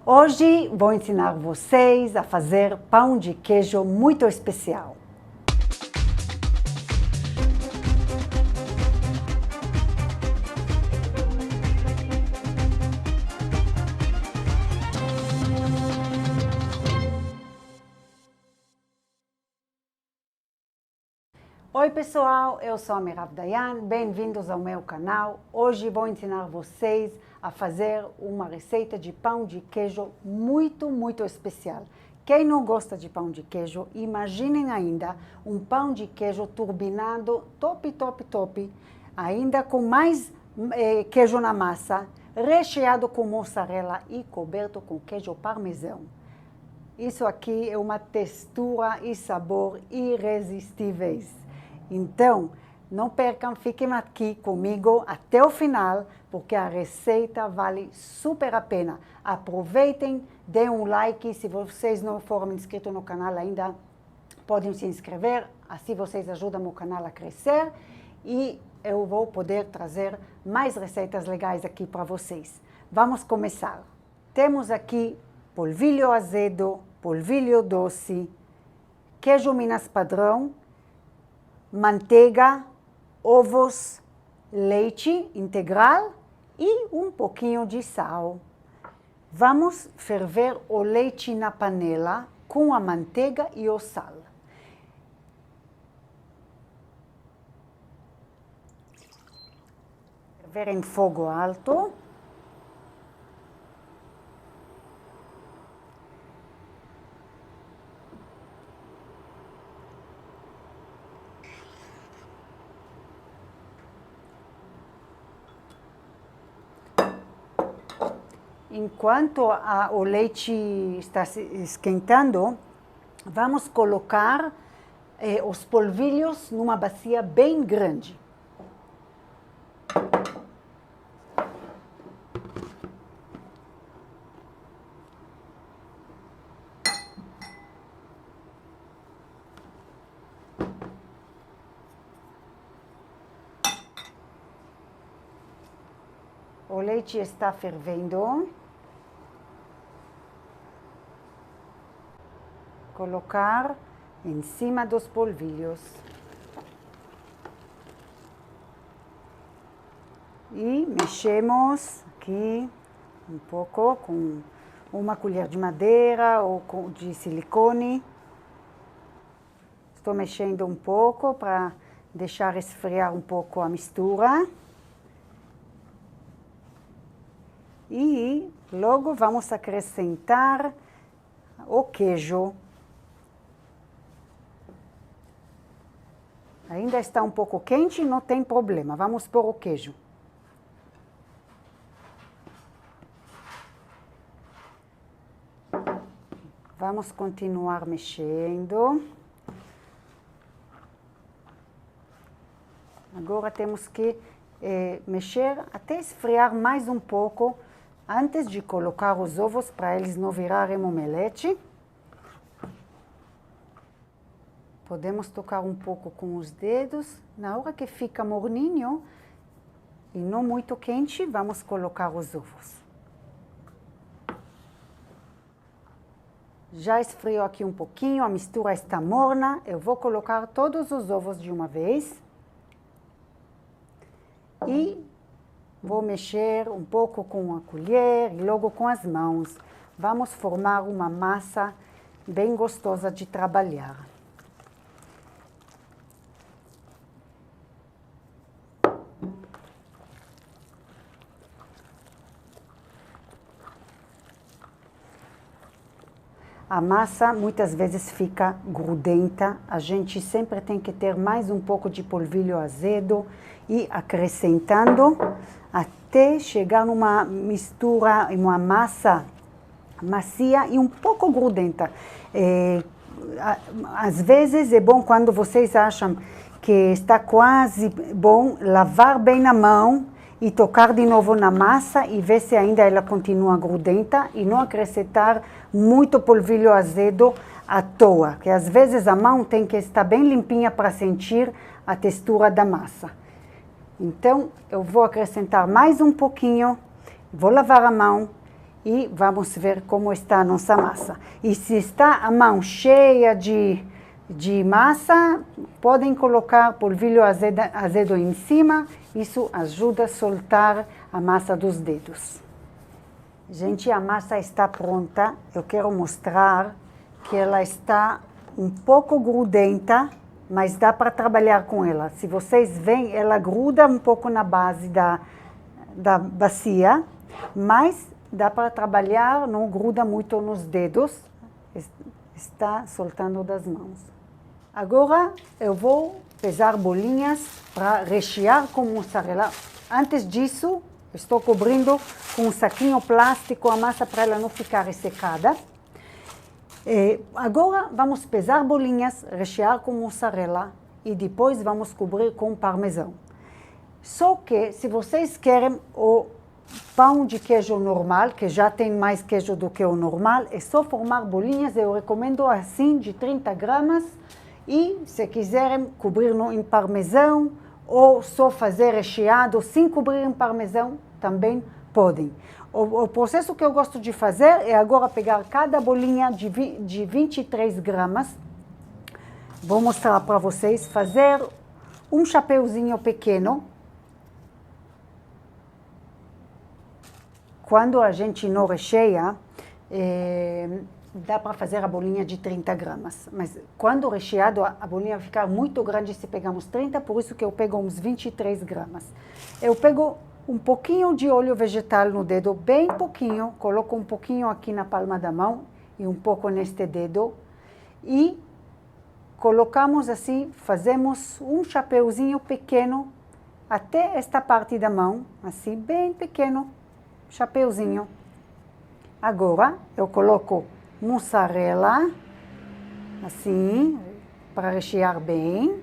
Hoje vou ensinar vocês a fazer pão de queijo muito especial. Oi pessoal, eu sou a Merav Dayan, bem-vindos ao meu canal. Hoje vou ensinar vocês a fazer uma receita de pão de queijo muito especial. Quem não gosta de pão de queijo, imaginem ainda um pão de queijo turbinado, top, ainda com mais queijo na massa, recheado com mussarela e coberto com queijo parmesão. Isso aqui é uma textura e sabor irresistíveis. Então, não percam, fiquem aqui comigo até o final, porque a receita vale super a pena. Aproveitem, deem um like, se vocês não foram inscritos no canal ainda, podem se inscrever, assim vocês ajudam o canal a crescer e eu vou poder trazer mais receitas legais aqui para vocês. Vamos começar. Temos aqui polvilho azedo, polvilho doce, queijo Minas padrão, manteiga, ovos, leite integral e um pouquinho de sal. Vamos ferver o leite na panela com a manteiga e o sal. Ferver em fogo alto. Enquanto o leite está se esquentando, vamos colocar os polvilhos numa bacia bem grande. O leite está fervendo. Colocar em cima dos polvilhos. E mexemos aqui um pouco com uma colher de madeira ou de silicone. Estou mexendo um pouco para deixar esfriar um pouco a mistura. E logo vamos acrescentar o queijo. Ainda está um pouco quente, não tem problema. Vamos pôr o queijo. Vamos continuar mexendo. Agora temos que mexer até esfriar mais um pouco antes de colocar os ovos para eles não virarem omelete. Podemos tocar um pouco com os dedos. Na hora que fica morninho e não muito quente, vamos colocar os ovos. Já esfriou aqui um pouquinho, a mistura está morna. Eu vou colocar todos os ovos de uma vez. E vou mexer um pouco com a colher e logo com as mãos. Vamos formar uma massa bem gostosa de trabalhar. A massa muitas vezes fica grudenta, a gente sempre tem que ter mais um pouco de polvilho azedo e acrescentando até chegar numa mistura, uma massa macia e um pouco grudenta. Às vezes é bom quando vocês acham que está quase bom, lavar bem na mão e tocar de novo na massa e ver se ainda ela continua grudenta e não acrescentar muito polvilho azedo à toa, que às vezes a mão tem que estar bem limpinha para sentir a textura da massa. Então, eu vou acrescentar mais um pouquinho, vou lavar a mão e vamos ver como está a nossa massa. E se está a mão cheia de massa, podem colocar polvilho azedo em cima, isso ajuda a soltar a massa dos dedos. Gente, a massa está pronta, eu quero mostrar que ela está um pouco grudenta, mas dá para trabalhar com ela. Se vocês veem, ela gruda um pouco na base da bacia, mas dá para trabalhar, não gruda muito nos dedos, está soltando das mãos. Agora eu vou pesar bolinhas para rechear com mussarela. Antes disso, estou cobrindo com um saquinho plástico a massa para ela não ficar ressecada. Agora vamos pesar bolinhas, rechear com mussarela e depois vamos cobrir com parmesão. Só que se vocês querem o pão de queijo normal, que já tem mais queijo do que o normal, é só formar bolinhas, eu recomendo assim de 30 gramas e se quiserem cobrir em parmesão ou só fazer recheado sem cobrir em parmesão, também podem. O processo que eu gosto de fazer é agora pegar cada bolinha de 23 gramas, vou mostrar para vocês, fazer um chapeuzinho pequeno. Quando a gente não recheia, dá para fazer a bolinha de 30 gramas. Mas quando recheado, a bolinha vai ficar muito grande se pegamos 30, por isso que eu pego uns 23 gramas. Eu pego um pouquinho de óleo vegetal no dedo, bem pouquinho, coloco um pouquinho aqui na palma da mão e um pouco neste dedo. E colocamos assim, fazemos um chapeuzinho pequeno até esta parte da mão, assim, bem pequeno. Chapeuzinho. Agora eu coloco mussarela, assim, para rechear bem,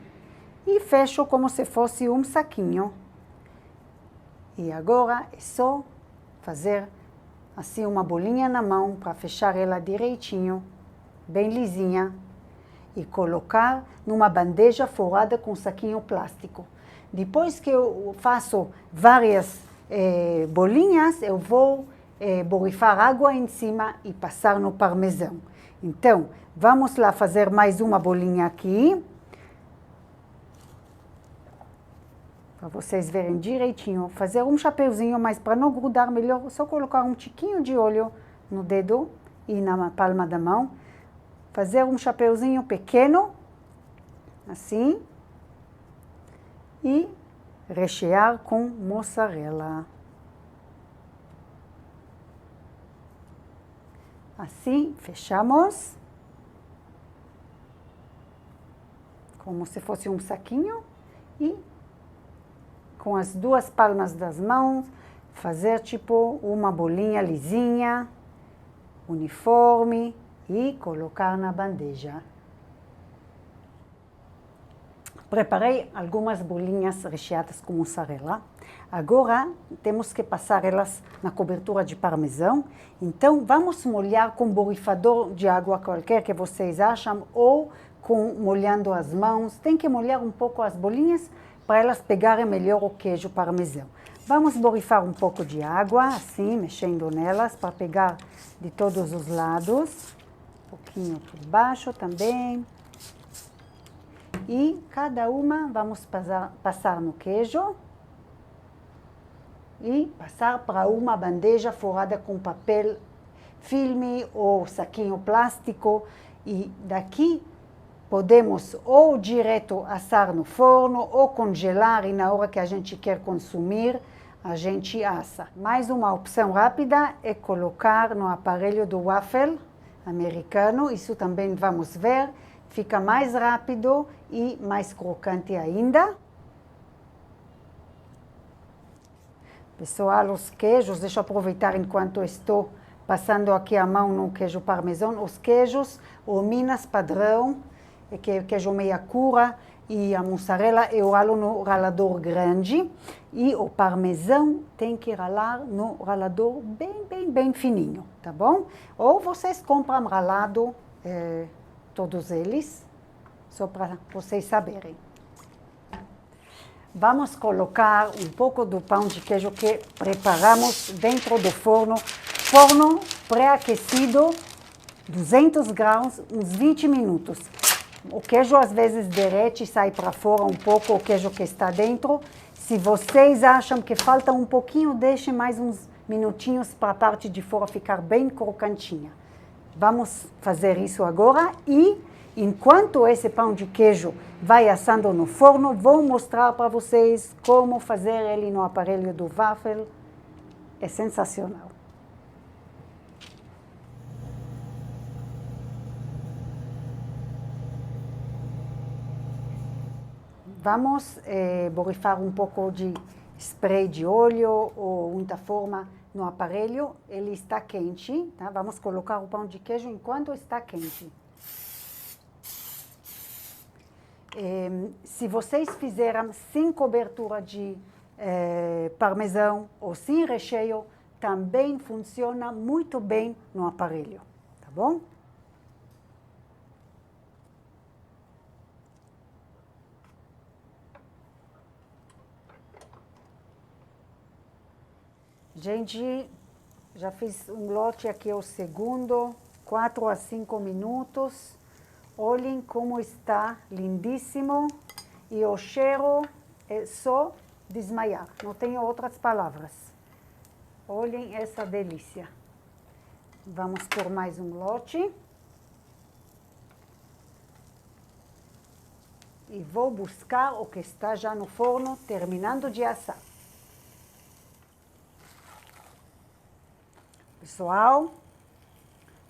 e fecho como se fosse um saquinho. E agora é só fazer assim uma bolinha na mão para fechar ela direitinho, bem lisinha, e colocar numa bandeja forrada com saquinho plástico. Depois que eu faço várias bolinhas, eu vou borrifar água em cima e passar no parmesão. Então, vamos lá fazer mais uma bolinha aqui. Para vocês verem direitinho. Fazer um chapeuzinho, mas para não grudar melhor, só colocar um tiquinho de óleo no dedo e na palma da mão. Fazer um chapeuzinho pequeno, assim. E rechear com mussarela. Assim, fechamos. Como se fosse um saquinho. E com as duas palmas das mãos, fazer tipo uma bolinha lisinha, uniforme e colocar na bandeja. Preparei algumas bolinhas recheadas com mussarela. Agora temos que passar elas na cobertura de parmesão. Então vamos molhar com borrifador de água qualquer que vocês acham ou molhando as mãos. Tem que molhar um pouco as bolinhas para elas pegarem melhor o queijo parmesão. Vamos borrifar um pouco de água, assim, mexendo nelas para pegar de todos os lados. Um pouquinho por baixo também. E cada uma vamos passar no queijo e passar para uma bandeja forrada com papel filme ou saquinho plástico. E daqui podemos ou direto assar no forno ou congelar e na hora que a gente quer consumir, a gente assa. Mais uma opção rápida é colocar no aparelho do waffle americano, isso também vamos ver. Fica mais rápido e mais crocante ainda. Pessoal, os queijos, deixa eu aproveitar enquanto estou passando aqui a mão no queijo parmesão. Os queijos, o Minas padrão, que é queijo meia cura, e a mussarela eu ralo no ralador grande. E o parmesão tem que ralar no ralador bem fininho, tá bom? Ou vocês compram ralado, todos eles, só para vocês saberem. Vamos colocar um pouco do pão de queijo que preparamos dentro do forno forno pré-aquecido, 200 graus, uns 20 minutos. O queijo às vezes derrete e sai para fora um pouco, o queijo que está dentro. Se vocês acham que falta um pouquinho, deixem mais uns minutinhos para a parte de fora ficar bem crocantinha. Vamos fazer isso agora e, enquanto esse pão de queijo vai assando no forno, vou mostrar para vocês como fazer ele no aparelho do waffle. É sensacional. Vamos borrifar um pouco de spray de óleo ou unta forma no aparelho. Ele está quente, tá? Vamos colocar o pão de queijo enquanto está quente. Se vocês fizeram sem cobertura de parmesão ou sem recheio, também funciona muito bem no aparelho, tá bom? Gente, já fiz um lote aqui, o segundo, 4 a 5 minutos. Olhem como está lindíssimo e o cheiro é só desmaiar, não tenho outras palavras. Olhem essa delícia. Vamos por mais um lote. E vou buscar o que está já no forno, terminando de assar. Pessoal,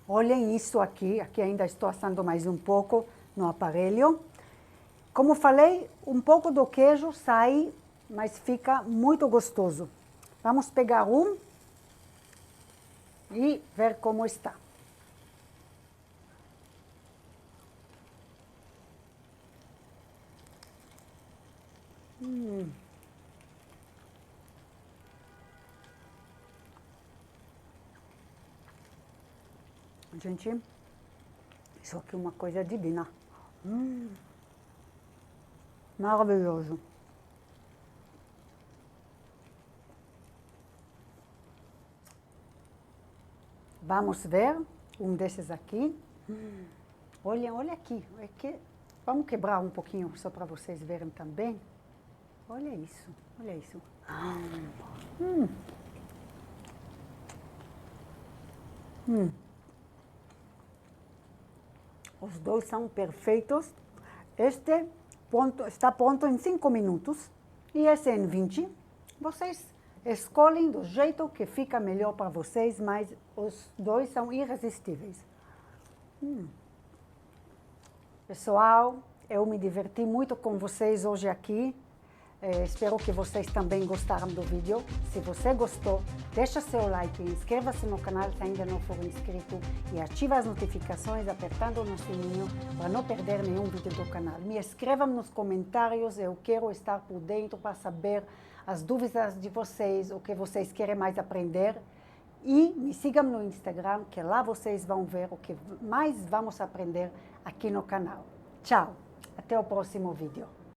olhem isso aqui. Aqui ainda estou assando mais um pouco no aparelho. Como falei, um pouco do queijo sai, mas fica muito gostoso. Vamos pegar um e ver como está. Gente, isso aqui é uma coisa divina. Maravilhoso. Vamos ver um desses aqui. Olha aqui. Vamos quebrar um pouquinho só para vocês verem também. Olha isso, olha isso. Os dois são perfeitos. Este está pronto em 5 minutos e esse em 20. Vocês escolhem do jeito que fica melhor para vocês, mas os dois são irresistíveis. Pessoal, eu me diverti muito com vocês hoje aqui. Espero que vocês também gostaram do vídeo. Se você gostou, deixa seu like, inscreva-se no canal se ainda não for inscrito e ative as notificações apertando no sininho para não perder nenhum vídeo do canal. Me escrevam nos comentários, eu quero estar por dentro para saber as dúvidas de vocês, o que vocês querem mais aprender. E me sigam no Instagram, que lá vocês vão ver o que mais vamos aprender aqui no canal. Tchau, até o próximo vídeo.